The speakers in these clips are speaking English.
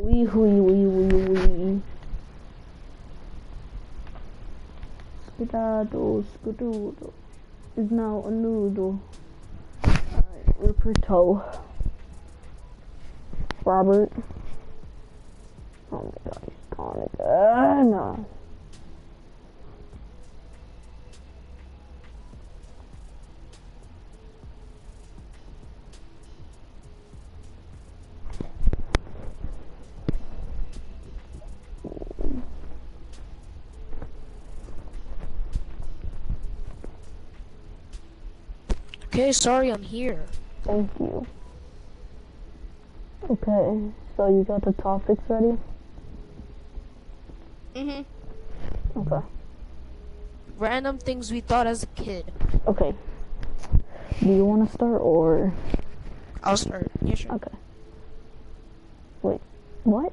wee wee wee wee wee. Skedaddle, skedoodle is now a noodle. Alright, Ripperto. Robert. Oh my god, he's gone again. No. Okay, sorry, I'm here. Thank you. Okay, so you got the topics ready? Okay. Random things we thought as a kid. Okay. Do you want to start or? I'll start. Yeah, sure. Okay. Wait, what?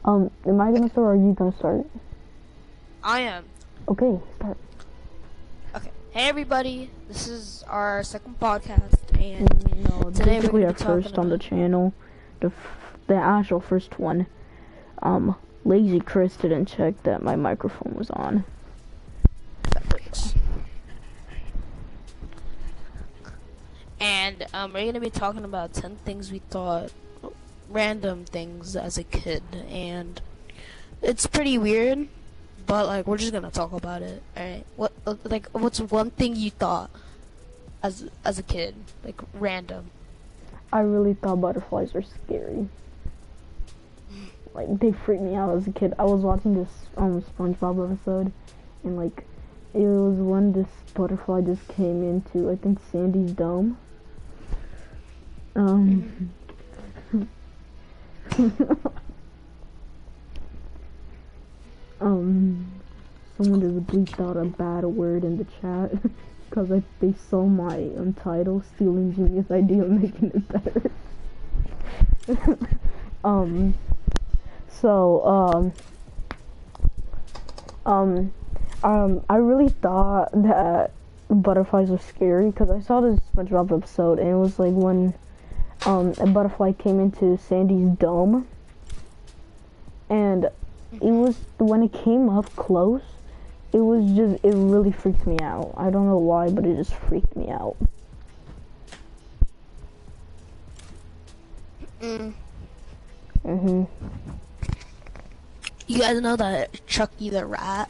Am I gonna start or are you gonna start? I am. Okay, start. Okay. Hey everybody, this is our second podcast, and No, today we're we gonna are be talking first on the about- channel. The actual first one. Lazy Chris didn't check that my microphone was on. And we're gonna be talking about 10 things we thought, random things as a kid, and it's pretty weird, but like we're just gonna talk about it. All right. What's one thing you thought as a kid, like random? I really thought butterflies were scary. Like, they freaked me out as a kid. I was watching this SpongeBob episode, and like, it was when this butterfly just came into, I think, Sandy's dome. Someone just bleeped out a bad word in the chat because they saw my title, stealing Jimmy's idea of making it better. I really thought that butterflies were scary because I saw this SpongeBob episode, and it was like when a butterfly came into Sandy's dome, and it was when it came up close, it really freaked me out. I don't know why, but it just freaked me out. You guys know that Chucky the rat?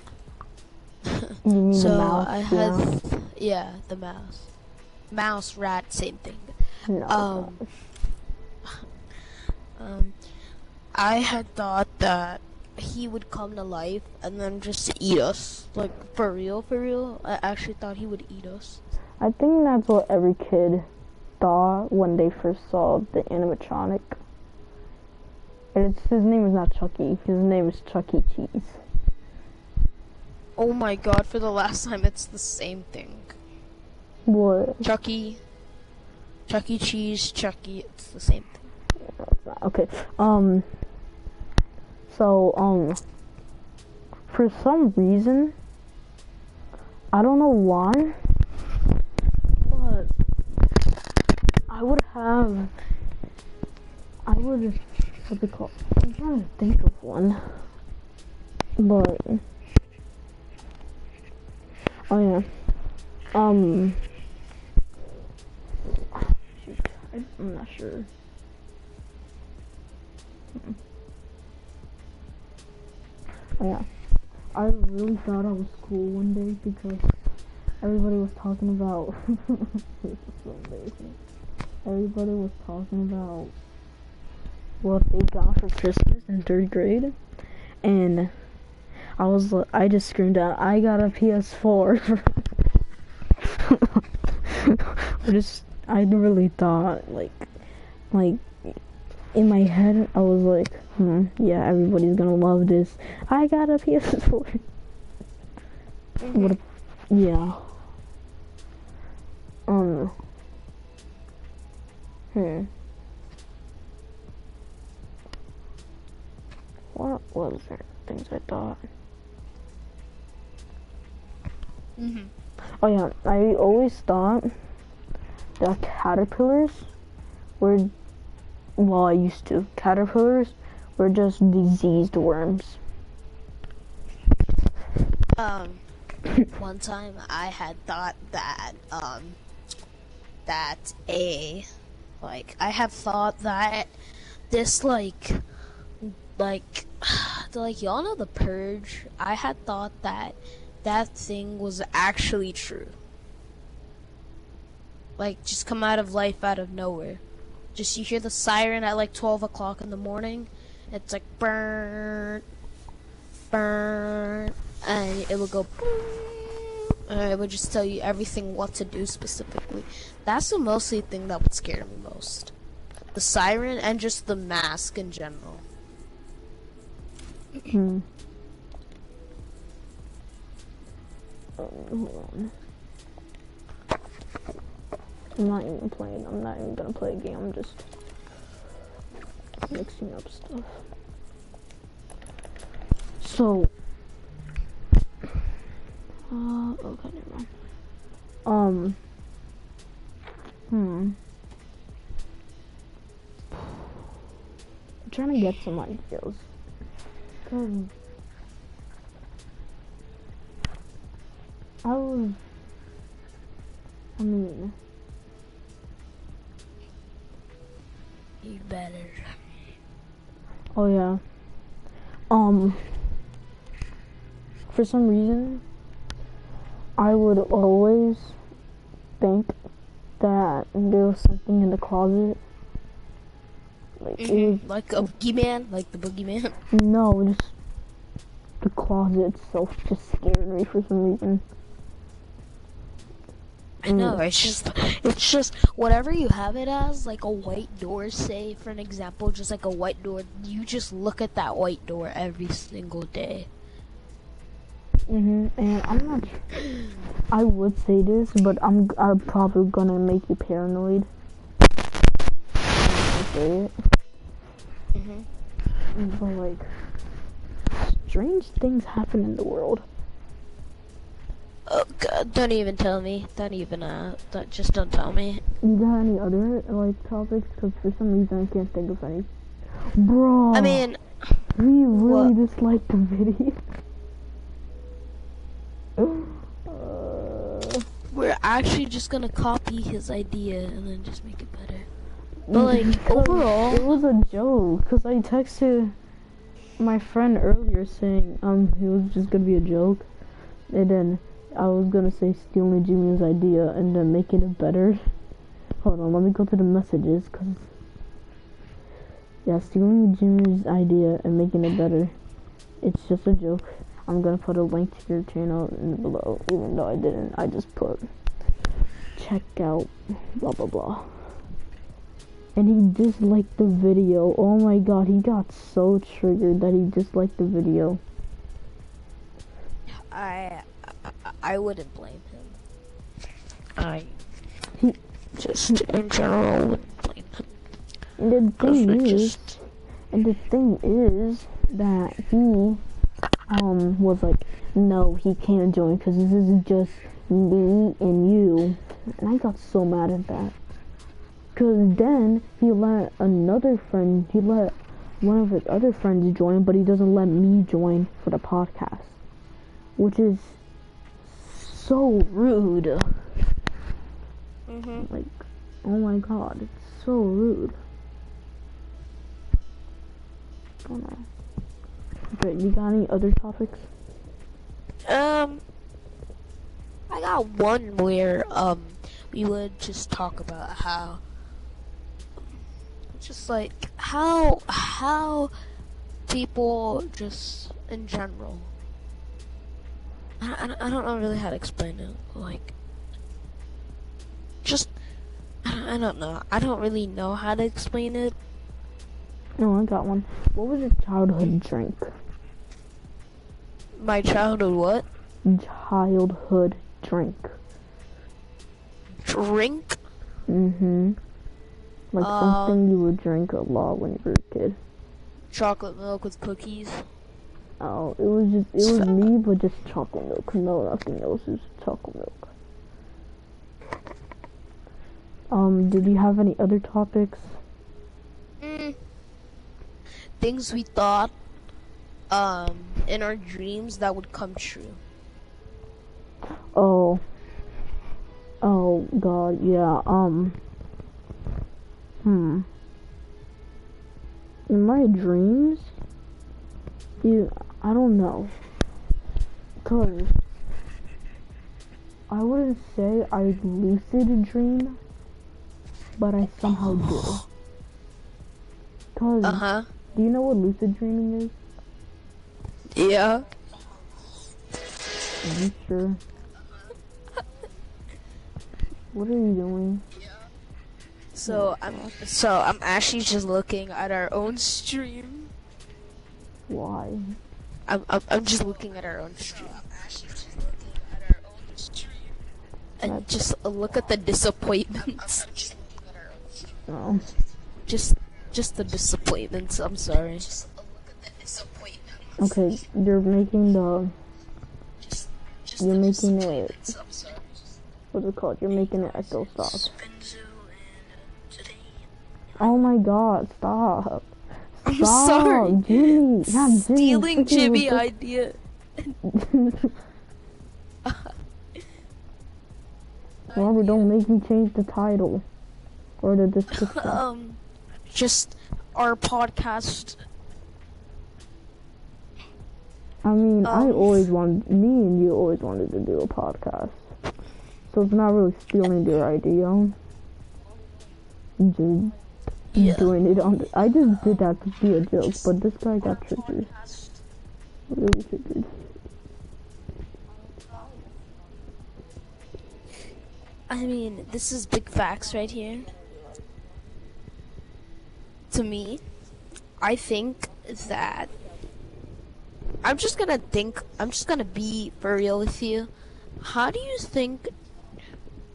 You mean So the mouse? I had, yeah, the mouse. Mouse, rat, same thing. No. I had thought that he would come to life and then just eat us. Like, for real. I actually thought he would eat us. I think that's what every kid thought when they first saw the animatronic. And his name is not Chucky. His name is Chuck E. Cheese. Oh my god, for the last time, it's the same thing. What? Chuck E. Cheese, Chucky, it's the same thing. No, it's not. Okay. For some reason, I don't know why, but what's it called? I'm trying to think of one, but, oh yeah, shoot, I'm not sure. Oh yeah, I really thought I was cool one day because everybody was talking about this is so amazing. Everybody was talking about what they got for Christmas in 3rd grade, and I just screamed out, I got a PS4. I really thought, like, in my head, I was like, yeah, everybody's gonna love this. I got a PS4. Yeah. What was there? Things I thought. Oh yeah, I always thought that caterpillars were Well, I used to. Caterpillars were just diseased worms. One time I had thought that, I have thought that this, like, y'all know the Purge? I had thought that that thing was actually true. Like, just come out of life out of nowhere. Just, you hear the siren at, like, 12 o'clock in the morning. It's like, burn, burn, and it will go, and it would just tell you everything what to do specifically. That's the mostly thing that would scare me most. The siren and just the mask in general. Hold on. I'm not even playing. I'm not even gonna play a game. I'm just mixing up stuff. So, okay, never mind. I'm trying to get some ideas. You better. Oh yeah. For some reason, I would always think that there was something in the closet. Like, like a boogeyman? Like the boogeyman? No, just the closet itself just scared me for some reason. I know, it's just whatever you have it as, like a white door, say for an example, just like a white door, you just look at that white door every single day. And I'm not I would say this, but I'm probably gonna make you paranoid. I say it. But like, strange things happen in the world. Oh God! Don't even tell me. Just don't tell me. You got any other like topics? Because for some reason I can't think of any. Bro. I mean, we really disliked the video. We're actually just gonna copy his idea and then just make it better. But like overall, it was a joke. Cause I texted my friend earlier saying it was just gonna be a joke, and then I was gonna say stealing Jimmy's idea and then making it better. Hold on, let me go to the messages, cause yeah, stealing Jimmy's idea and making it better. It's just a joke. I'm gonna put a link to your channel in below, even though I didn't. I just put check out blah blah blah. And he disliked the video. Oh my god, he got so triggered that he disliked the video. I wouldn't blame him. He just in general wouldn't blame him. And the thing is that he was like, no, he can't join because this is just me and you. And I got so mad at that. Because then he let one of his other friends join, but he doesn't let me join for the podcast. Which is so rude. Like, oh my god, it's so rude. I don't know. Okay, you got any other topics? I got one where we would just talk about how people just in general. I don't know really how to explain it. Like, just I don't know. I don't really know how to explain it. No, I got one. What was your childhood drink? My childhood what? Childhood drink. Drink? Like something you would drink a lot when you were a kid. Chocolate milk with cookies. Oh, it was me, but just chocolate milk. No, nothing else. It was chocolate milk. Mm, Did you have any other topics? things we thought in our dreams that would come true. Oh. Oh God, yeah. In my dreams, I don't know, 'cause I wouldn't say I lucid dream, but I somehow do. 'Cause do you know what lucid dreaming is? Yeah. Are you sure? What are you doing? So I'm actually just looking at our own stream. Why? I'm just looking at our own stream. And just look at the disappointments. Oh. Just the disappointments. I'm sorry. Okay, you're making it. What's it called? You're making it echo stop. Oh my God! Stop! I'm sorry. Jimmy. Yeah, Stealing Jimmy idea. Robert, don't make me change the title or the description. Just our podcast. I mean, me and you always wanted to do a podcast, so it's not really stealing their idea. Just doing it on. I just did that to be a joke, but this guy got triggered. Really triggered. I mean, this is big facts right here. To me, I think that I'm just gonna be for real with you. How do you think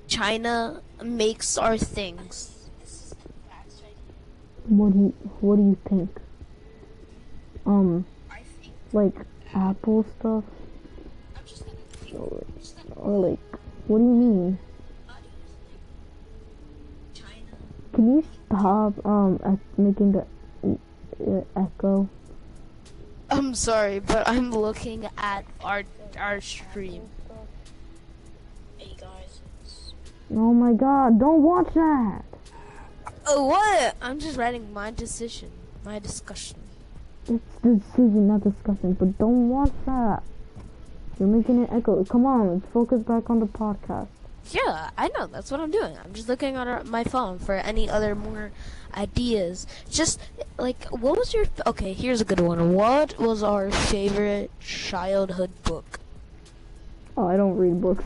China makes our things? What do you think? Like Apple stuff? Or like, what do you mean? Can you stop making the echo? I'm sorry, but I'm looking at our stream. Hey guys. Oh my God! Don't watch that. Oh what? I'm just writing my decision, my discussion. It's the decision, not discussion. But don't watch that. You're making it echo. Come on, let's focus back on the podcast. Yeah, I know. That's what I'm doing. I'm just looking at my phone for any other more ideas. Just, like, what was your... Okay, here's a good one. What was our favorite childhood book? Oh, I don't read books.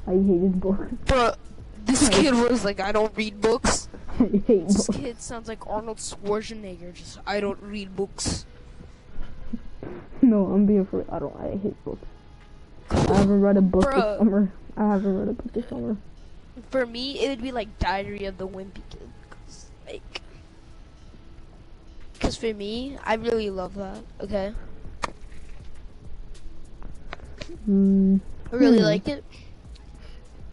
I hated books. Bro, this kid was like, I don't read books. I hate books. This kid sounds like Arnold Schwarzenegger. Just, I don't read books. No, I'm being for real. I hate books. I haven't read a book this summer. For me, it would be like Diary of the Wimpy Kid. Cause for me, I really love that. Okay. I really like it.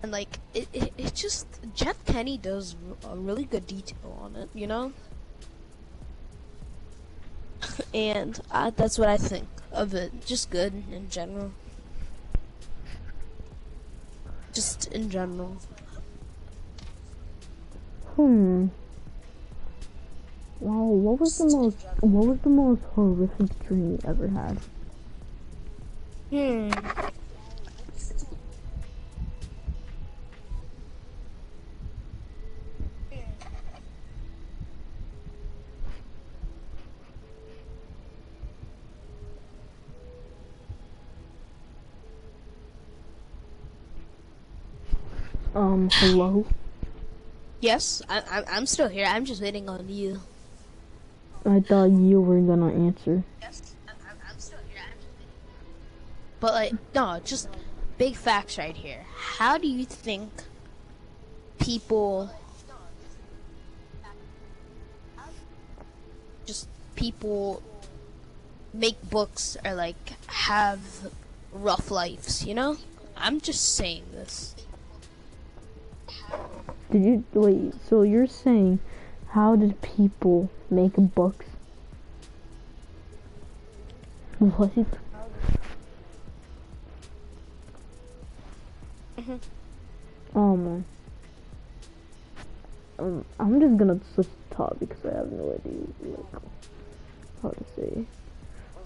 And like, it just, Jeff Kenny does a really good detail on it, you know? And that's what I think of it. Just good in general. Just in general. Wow, what was the most horrific dream you ever had? Hello? Yes, I'm still here. I'm just waiting on you. I thought you were gonna answer. Yes, I'm still here. I'm just waiting. But like, no, just big facts right here. How do you think people make books or like have rough lives, you know? I'm just saying this. So you're saying, how did people make books? What? Um, I'm just gonna switch the top because I have no idea, like, how to say.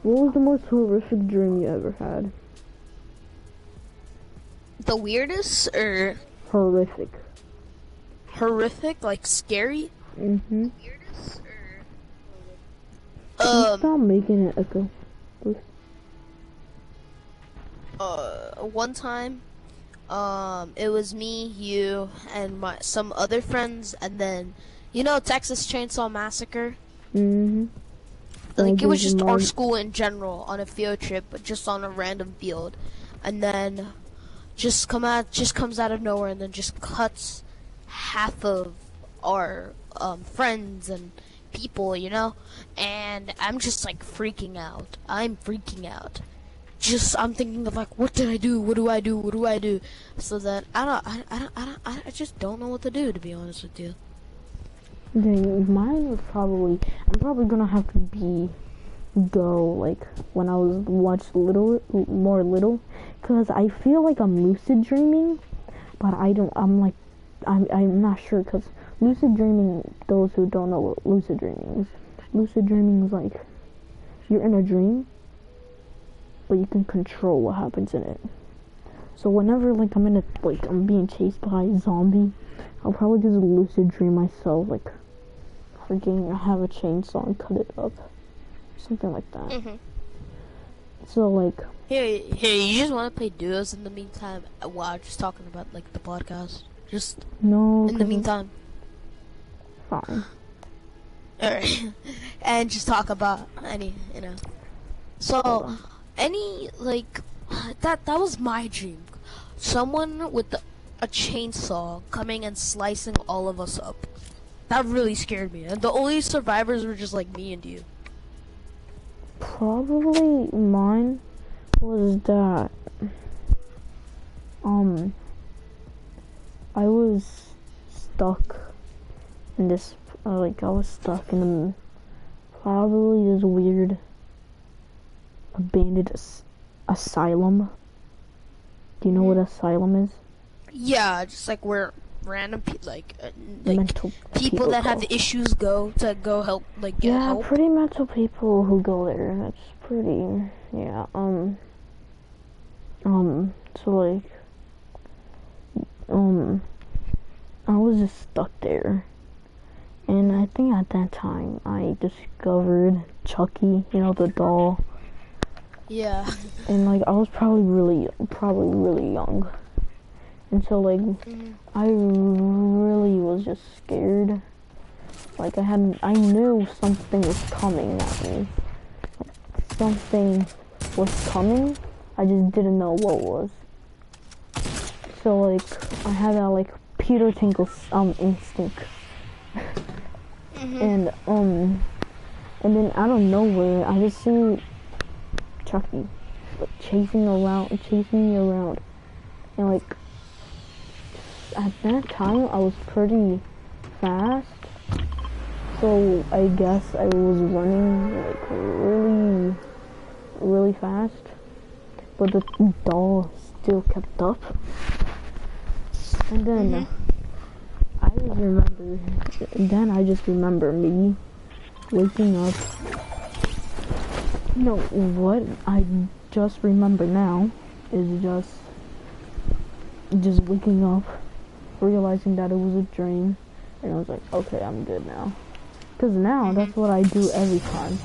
What was the most horrific dream you ever had? The weirdest or Horrific. horrific, like scary? Mm-hmm. Weirdest or Can you stop making it echo, please? one time, it was me, you, and some other friends, and then, you know, Texas Chainsaw Massacre? Mm-hmm. Like, it was just our school in general on a field trip, but just on a random field. And then just comes out of nowhere and then just cuts half of our friends and people, you know? And I'm just like freaking out. I'm freaking out. I'm thinking of like, what did I do? What do I do? What do I do? So that I just don't know what to do, to be honest with you. Dang, mine was I'm probably gonna have to go like when I was more little, cause I feel like I'm lucid dreaming, but I'm not sure, cause lucid dreaming, those who don't know what lucid dreaming is like, you're in a dream, but you can control what happens in it. So whenever like I'm being chased by a zombie, I'll probably just lucid dream myself like forgetting I have a chainsaw and cut it up, something like that. Mm-hmm. So like, here, you just want to play duos in the meantime while just talking about like the podcast? Just no. In the meantime. Fine. Alright. And just talk about any, you know. So, any, like, that was my dream. Someone with a chainsaw coming and slicing all of us up. That really scared me. And the only survivors were just like me and you. Probably mine was that, I was stuck in this, probably this weird abandoned asylum. Do you know what asylum is? Yeah, just like where random mental people that have issues go help, like get help. Yeah, pretty mental people who go there. That's pretty, yeah. So like, I was just stuck there, and I think at that time I discovered Chucky, you know, the doll. Yeah. And like I was probably really young, and so like I really was just scared. Like I knew something was coming at me. Like, something was coming. I just didn't know what it was. So like I had that like Peter Tinkle instinct. And then out of nowhere I just see Chucky like chasing me around, and like at that time I was pretty fast, so I guess I was running like really, really fast, but the doll still kept up. And then I just remember me waking up. No, what I just remember now is just waking up, realizing that it was a dream, and I was like, okay, I'm good now. Because now, that's what I do every time.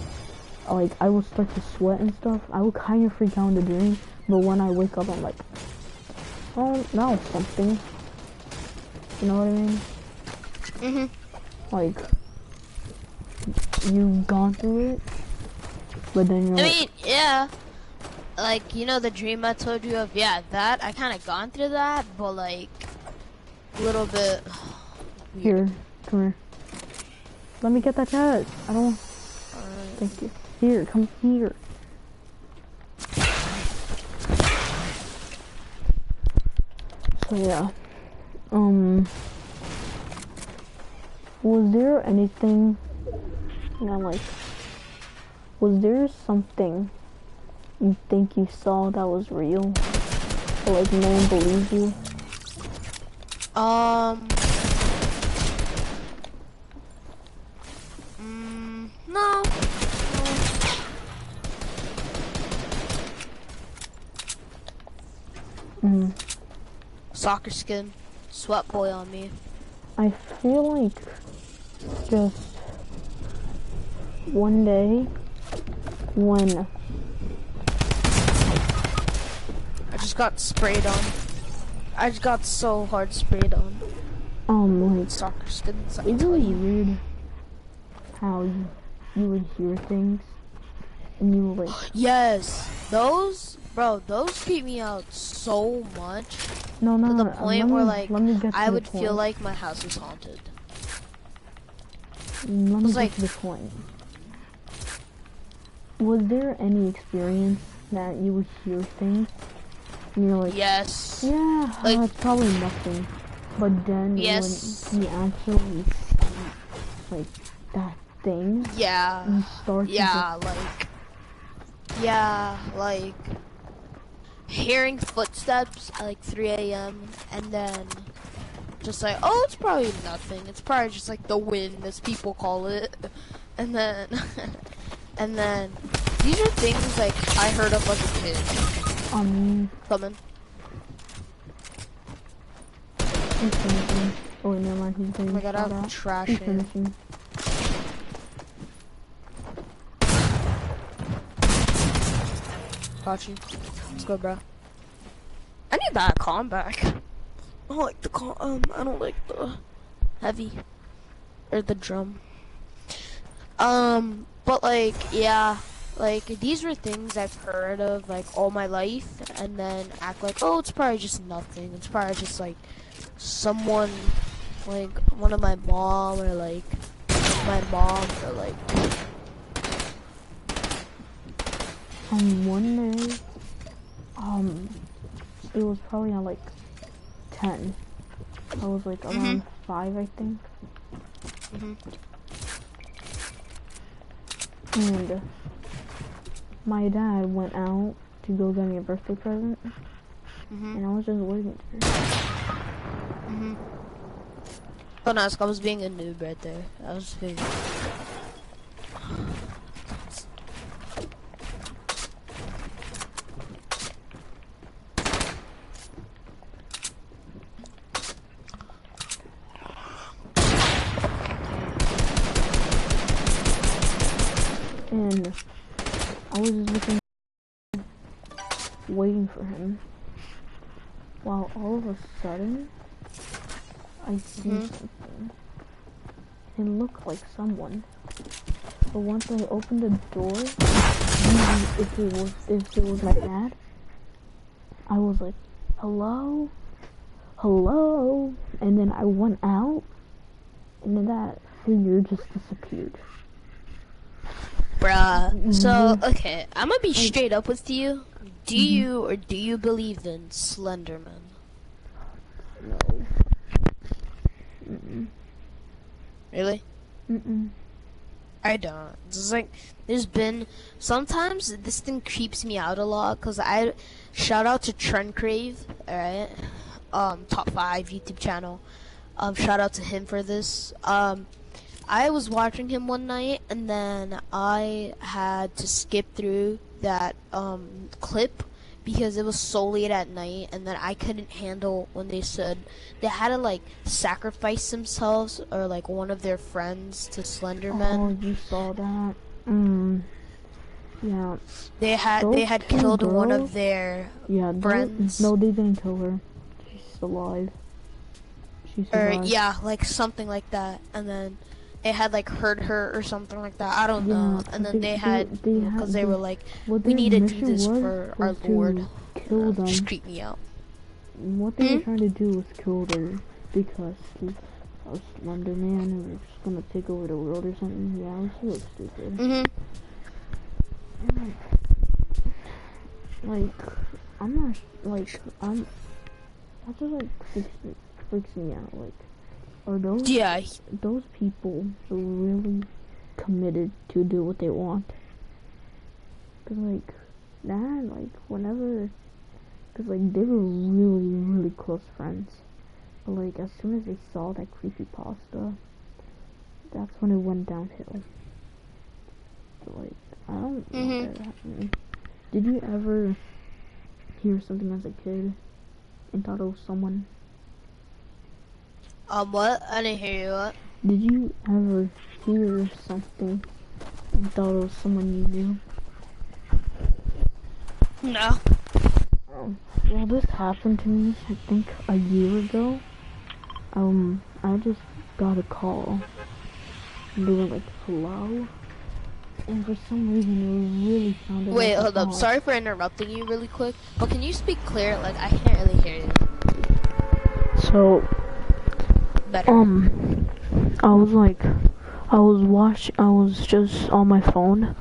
Like, I will start to sweat and stuff. I will kind of freak out in the dream, but when I wake up, I'm like, oh, that was something. You know what I mean? Like, you've gone through it, but then you're yeah. Like, you know the dream I told you of? Yeah, that, I kind of gone through that, but like, a little bit weird. Here, come here. Let me get that cat. I don't... Thank you. Here, come here. So yeah. Was there anything, you know, like, was there something you think you saw that was real? But like no one believes you? No. Soccer skin, sweat boy on me. I feel like just one day when I just got sprayed on. I just got so hard sprayed on. like Soccer skins, I it's tell really you. weird how you would hear things and you would like Yes, those, bro, those creep me out so much. no To the no point where like let me get to I the would point. feel like my house is haunted. Let me was get like- to the point. Was there any experience that you would hear things and you're like, Yes. yeah, Like- it's probably nothing. But then Yes. when you actually see like that thing, Yeah. you start to Yeah, like hearing footsteps at like 3 a.m. and then just like, oh, it's probably nothing. It's probably just like the wind, as people call it. And then, and then these are things like I heard of as a kid. Coming. he's finishing. Oh wait, never mind, he's Oh getting my god, I shot have at. trash He's in. finishing. Got you. Let's go, bro. I need that back. I don't like the I don't like the heavy or the drum. But like, yeah, like these were things I've heard of like all my life, and then act like, oh, it's probably just nothing. It's probably just like someone, like one of my mom or like my mom or like. One day, it was probably at like 10. I was like around 5, I think. And my dad went out to go get me a birthday present, and I was just waiting there. Don't ask, I was being a noob right there. I was being. And I was just looking, waiting for him, while all of a sudden, I see something. It looked like someone. But once I opened the door, if it was my dad, I was like, hello? Hello? And then I went out, and then that figure just disappeared. Bruh. So, okay, I'm gonna be straight up with you. Do you believe in Slenderman? No. Really? I don't. It's like, there's been, sometimes this thing creeps me out a lot, cause shout out to Trent Crave, alright? Top 5 YouTube channel. Shout out to him for this. I was watching him one night, and then I had to skip through that clip because it was so late at night, and then I couldn't handle when they said they had to like sacrifice themselves or like one of their friends to Slenderman. Oh, you saw that? Yeah. They had two killed one girls? of their Yeah, friends. no, they didn't kill her. She's alive. She Or survived. yeah, like something like that, and then they had like hurt her or something like that. I don't know. And then they were like, we need to do this for our Lord. Kill them. Just creep me out. What they were trying to do was kill her because she was Slender Man and we were just gonna take over the world or something. Yeah, it was really stupid. And I'm not that just like freaks me out. Like, are those people really committed to do what they want? Cause like, That, like, whenever, because, like, they were really, really close friends. But, like, as soon as they saw that creepypasta, that's when it went downhill. So, like, I don't want that to happen. Did you ever hear something as a kid and thought it was someone? What? I didn't hear you. What? Did you ever hear something and thought it was someone you knew? No. Oh, well, this happened to me, I think, a year ago. I just got a call. And they were like, hello? And for some reason, it really sounded Wait, like hold up. Sorry for interrupting you really quick. But can you speak clear? Like, I can't really hear you. So, Better. I was just on my phone,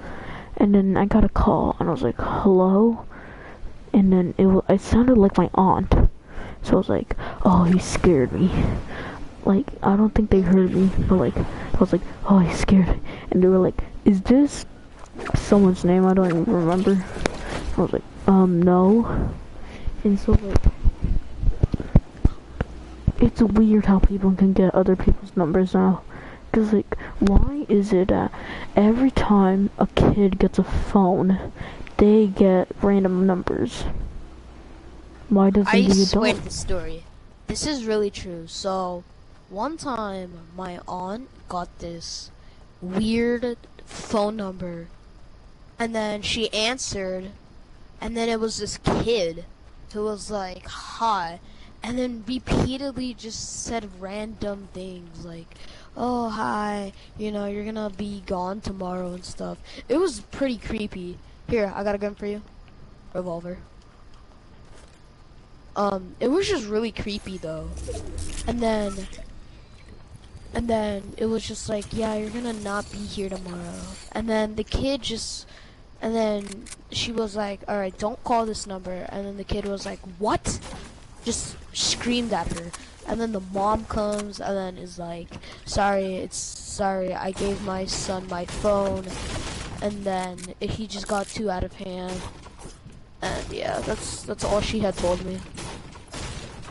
and then I got a call, and I was like, hello? And then it sounded like my aunt. So I was like, oh, he scared me. Like, I don't think they heard me, but like, I was like, oh, he scared me. And they were like, is this someone's name? I don't even remember. I was like, no. And so, like, it's weird how people can get other people's numbers now. Cause, like, why is it that every time a kid gets a phone, they get random numbers? Why doesn't the adult? I swear to the story. This is really true. So, one time, my aunt got this weird phone number, and then she answered, and then it was this kid who was like, hi, and then repeatedly just said random things like, oh, hi, you know, you're gonna be gone tomorrow and stuff. It was pretty creepy. Here, I got a gun for you. Revolver. It was just really creepy though. And then it was just like, yeah, you're gonna not be here tomorrow. And then the kid just, and then she was like, alright, don't call this number. And then the kid was like, what? Just screamed at her. And then the mom comes and then is like, sorry, I gave my son my phone. And then he just got too out of hand. And yeah, that's all she had told me.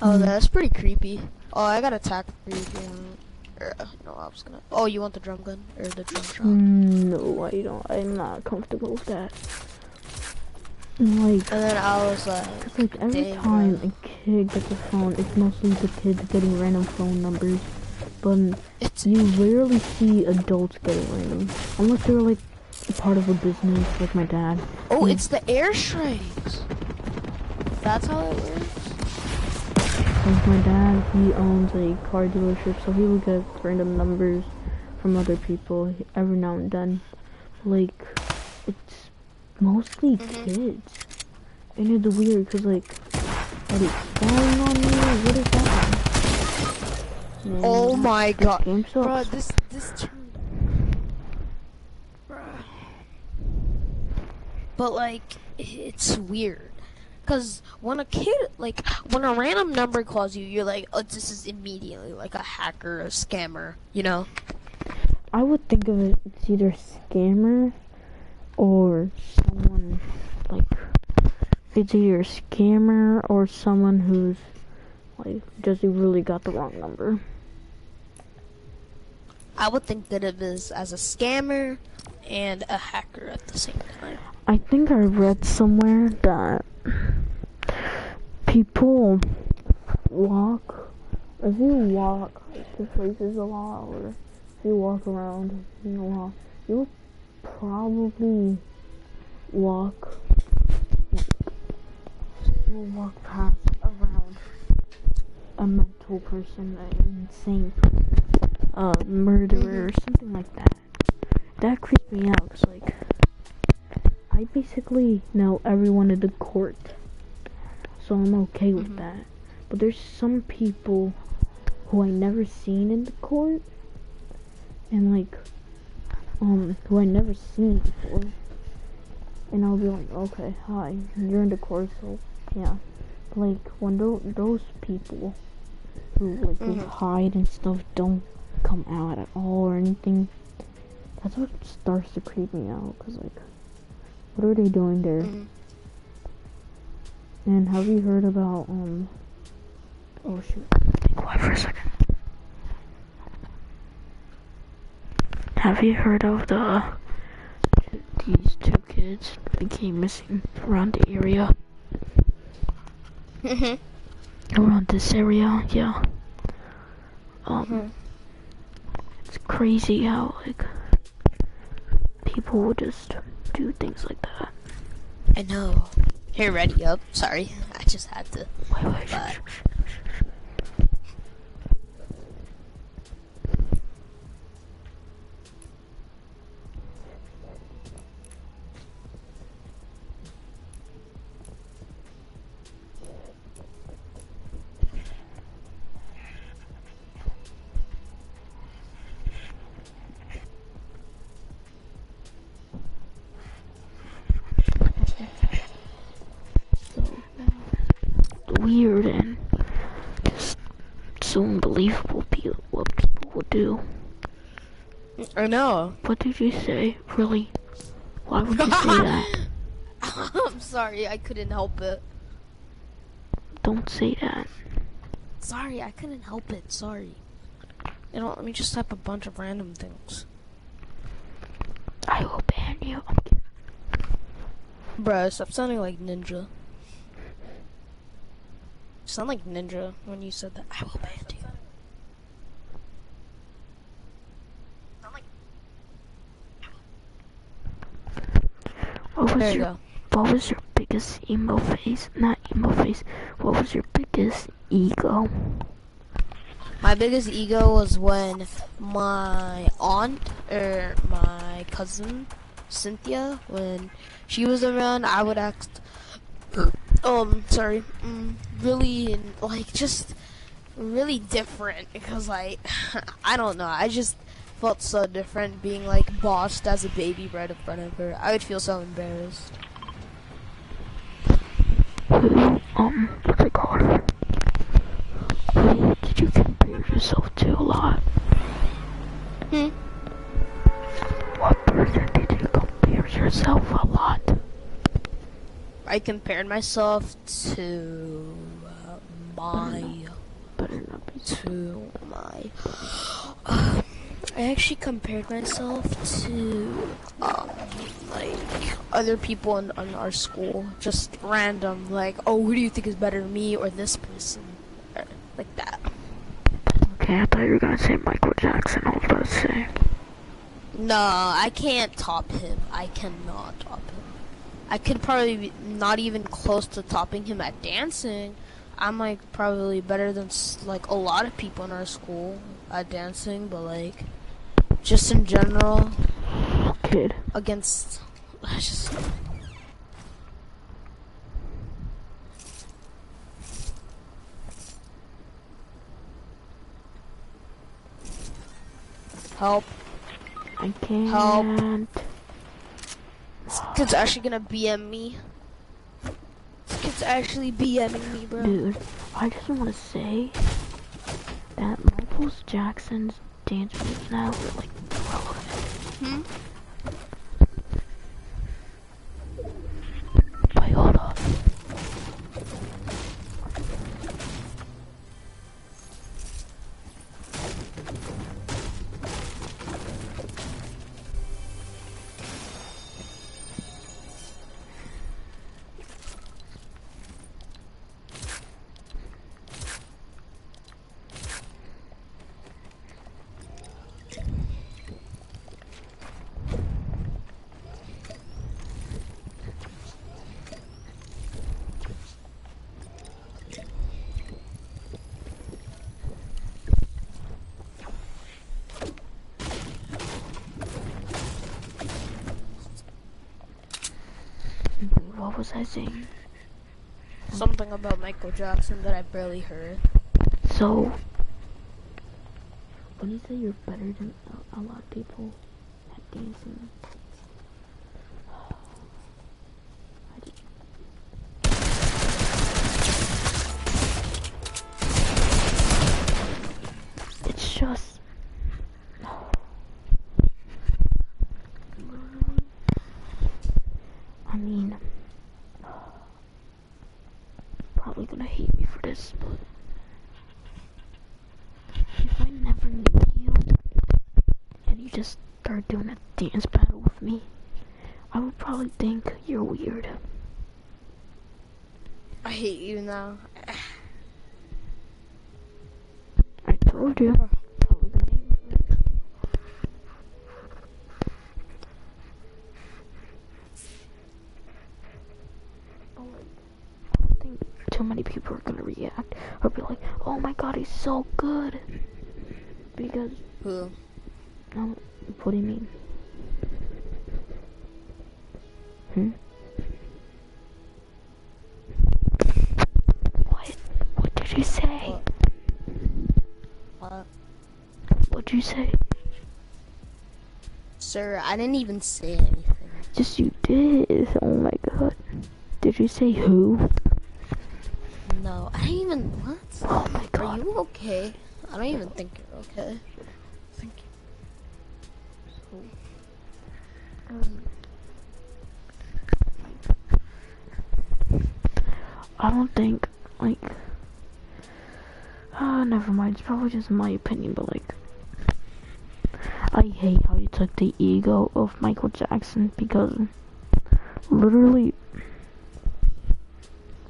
Oh, that's pretty creepy. Oh, I got attacked for you. No, I was gonna. Oh, you want the drum gun or the drum shot? No, I don't. I'm not comfortable with that. Like, and then I was like, it's like every time a kid gets a phone, it's mostly the kids getting random phone numbers. But you rarely see adults getting random, unless they're like a part of a business, like my dad. Oh, it's the airstrikes. That's how it works. Like my dad, he owns a car dealership, so he will get random numbers from other people every now and then. Like, it's mostly kids. And it's weird, because, like, are they spying on me? What is that? Man, oh my god. Bro, this turned... Bruh. But, like, it's weird. Because when a kid, like, when a random number calls you, you're like, oh, this is immediately like a hacker, a scammer, you know? I would think of it, it's either scammer or someone, like, it's either a scammer or someone who's, like, just really got the wrong number. I would think that it is as a scammer and a hacker at the same time. I think I read somewhere that people if you walk to places a lot, or if you walk around a lot, you'll probably walk past around a mental person, an insane person, a murderer, or something like that. That creeps me out, because, like, I basically know everyone in the court, so I'm okay with that. But there's some people who I never seen in the court, and like, who I never seen before, and I'll be like, okay, hi, you're in the court, so yeah. Like, when those people who like who hide and stuff don't come out at all or anything, that's what starts to creep me out, cause like, what are they doing there? And have you heard about, oh shoot. Be quiet for a second. Have you heard of these two kids became missing around the area? Around this area, yeah. It's crazy how, like, people will just do things like that. I know. Here, ready up. Sorry, I just had to. Wait. But... Weird and just so unbelievable what people will do. I know. What did you say? Really? Why would you say that? I'm sorry, I couldn't help it. Don't say that. Sorry, I couldn't help it. Sorry. You know, let me just type a bunch of random things. I will ban you. Bruh, stop sounding like Ninja. You sound like Ninja when you said that. I will ban you. What was your biggest emo phase? Not emo phase. What was your biggest ego? My biggest ego was when my aunt, or my cousin, Cynthia, when she was around, I would act, really, like, just really different, because, like, I don't know, I just felt so different being, like, bossed as a baby right in front of her. I would feel so embarrassed. What's it called? Who did you compare yourself to a lot? What person did you compare yourself a lot? I compared myself to I actually compared myself to like other people in our school, just random, like, oh, who do you think is better than me or this person, or like that. Okay, I thought you were gonna say Michael Jackson. I was about to say. No, I can't top him. I cannot top him. I could probably be not even close to topping him at dancing. I'm like probably better than like a lot of people in our school at dancing, but like just in general, kid against just help. I can't. Help. This kid's actually gonna BM me. This kid's actually BMing me, bro. Dude, I just want to say that Michael Jackson's dance moves now are like relevant. Wait, hold up. What was I saying? Something about Michael Jackson that I barely heard. So, when you say you're better than a lot of people at dancing, it's just, I mean, start doing a dance battle with me, I would probably think you're weird. I hate you now. I told you. Probably gonna hate me. Oh, I don't think too many people are gonna react or be like, "Oh my God, he's so good." Because Who? what do you mean? What did you say? What? What'd you say? Sir, I didn't even say anything. Yes, you did. Oh my God. Did you say who? No, I didn't even. What? Oh my God. Are you okay? I don't even think you're okay. Thank you. I don't think, like, never mind. It's probably just my opinion, but like, I hate how you took the ego of Michael Jackson because literally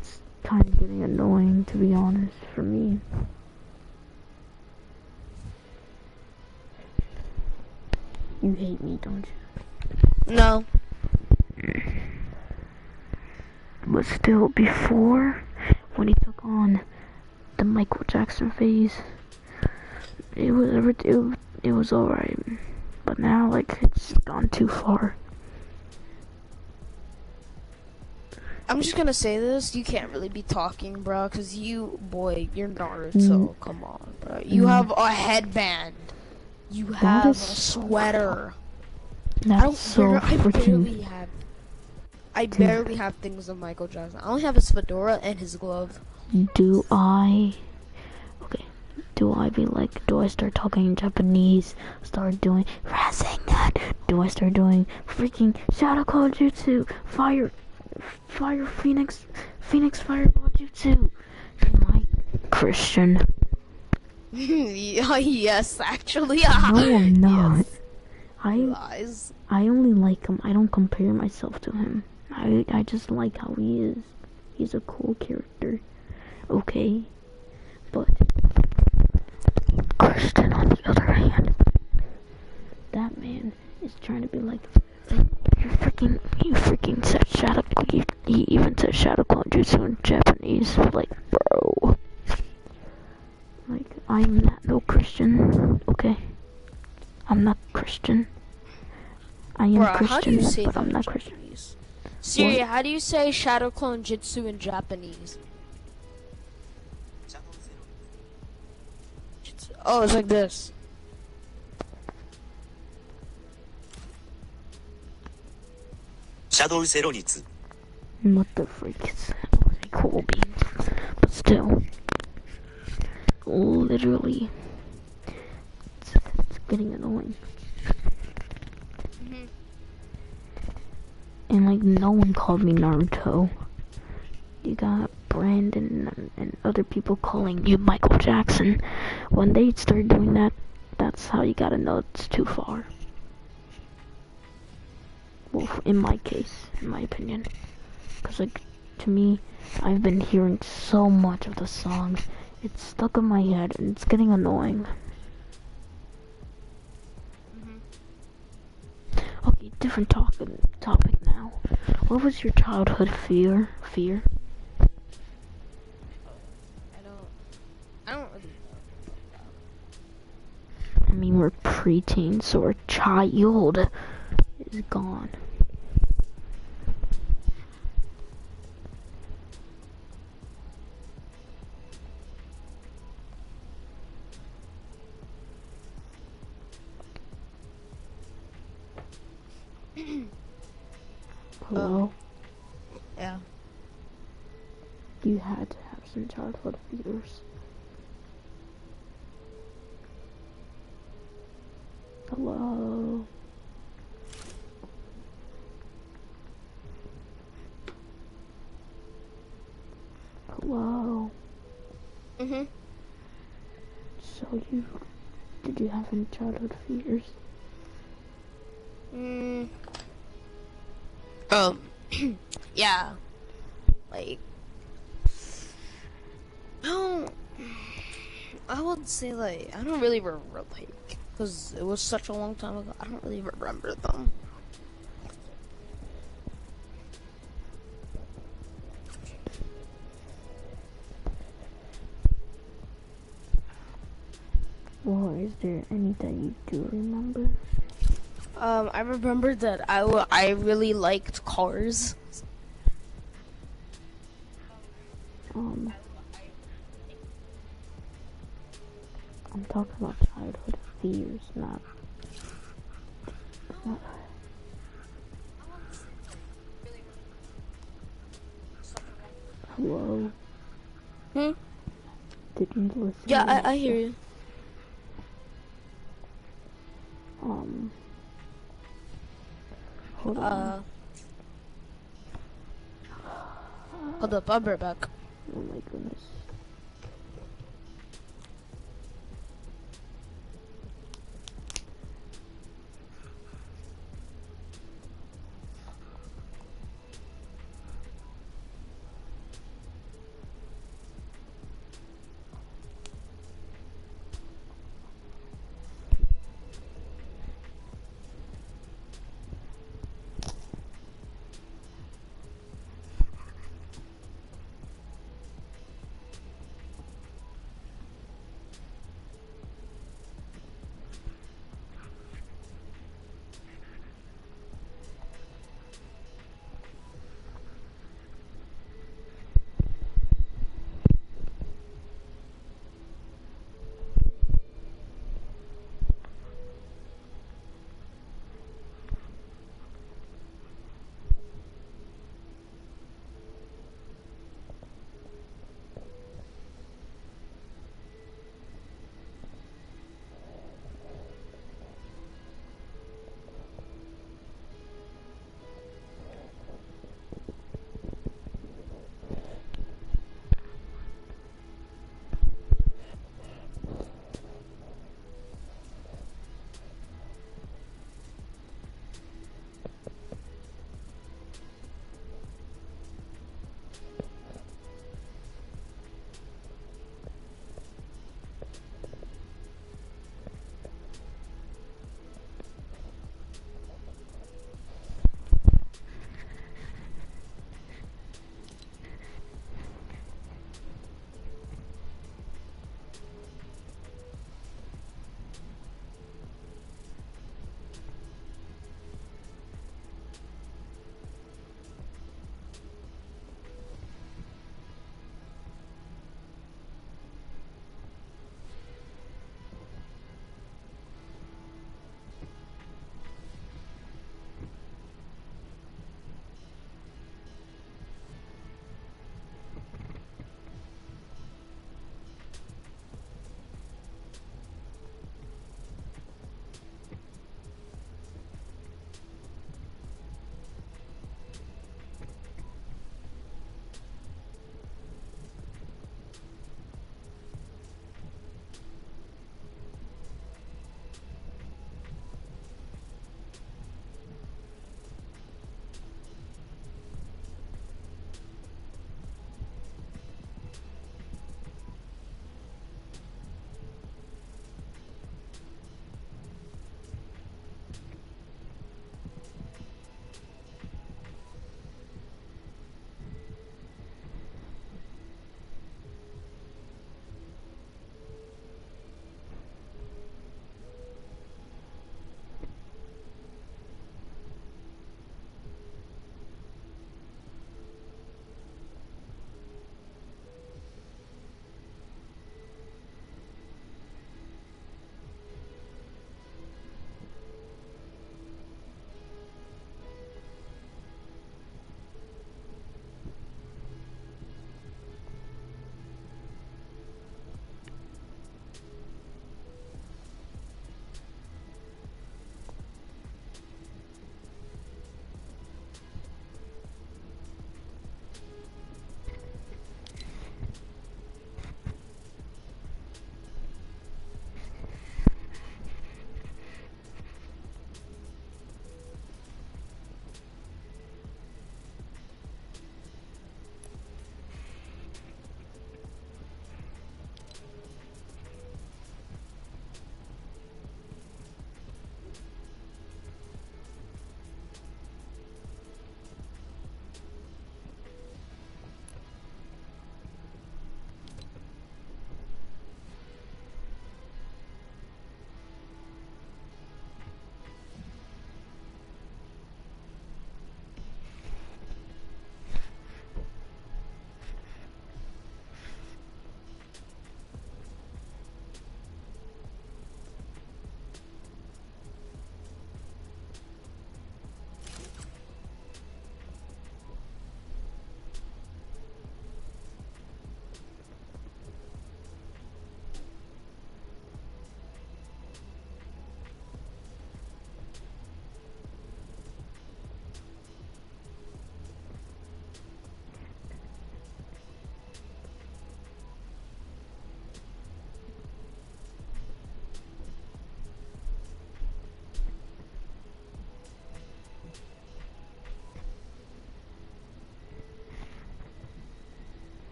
it's kind of getting annoying, to be honest, for me. You hate me, don't you? No. But still, before, when he took on the Michael Jackson phase, it was alright. But now, like, it's gone too far. I'm just gonna say this, you can't really be talking, bro, cause you're Naruto, come on, bro. You have a headband. You have a sweater. That's so freaking... I barely have things of Michael Jackson. I only have his fedora and his glove. Do I start talking in Japanese, start doing Rasengan? Do I start doing freaking Shadow Clone Jutsu, Fire Phoenix Fireball Jutsu? Am I Christian? Yes, actually. No, I'm not. Yes. Lies. I only like him. I don't compare myself to him. I just like how he is. He's a cool character. Okay. But Kristen, on the other hand, that man is trying to be like, you freaking said Shadow. He even said Shadow Clone Jutsu in Japanese. Like, bro. Like, I'm not no Christian. Okay. I'm not Christian. I am Christian, but I'm not Christian. Siri, how do you say Shadow Clone Jutsu in Japanese? Oh, it's like this. Shadow Zeronitsu. What the freak is that? Okay, cool beans. But still, literally, it's getting annoying. And like, no one called me Naruto. You got Brandon and other people calling you Michael Jackson. When they start doing that, that's how you gotta know it's too far. Well, in my case, in my opinion. Because like, to me, I've been hearing so much of the songs. It's stuck in my head and it's getting annoying. Okay, different topic now. What was your childhood fear? I don't really know. I mean, we're preteens, so our child is gone. Hello? Yeah. You had to have some childhood fears. Hello? Hello? So did you have any childhood fears? Um, yeah, like, I don't, I would say, like, I don't really remember, like, because it was such a long time ago, I don't really remember them. Well, is there any that you do remember? I remember that I really liked Cars. I'm talking about childhood fears, not. Hello? Hmm? Didn't listen. Yeah, I hear you. Hold on. Hold up, I'll be right back. Oh my goodness.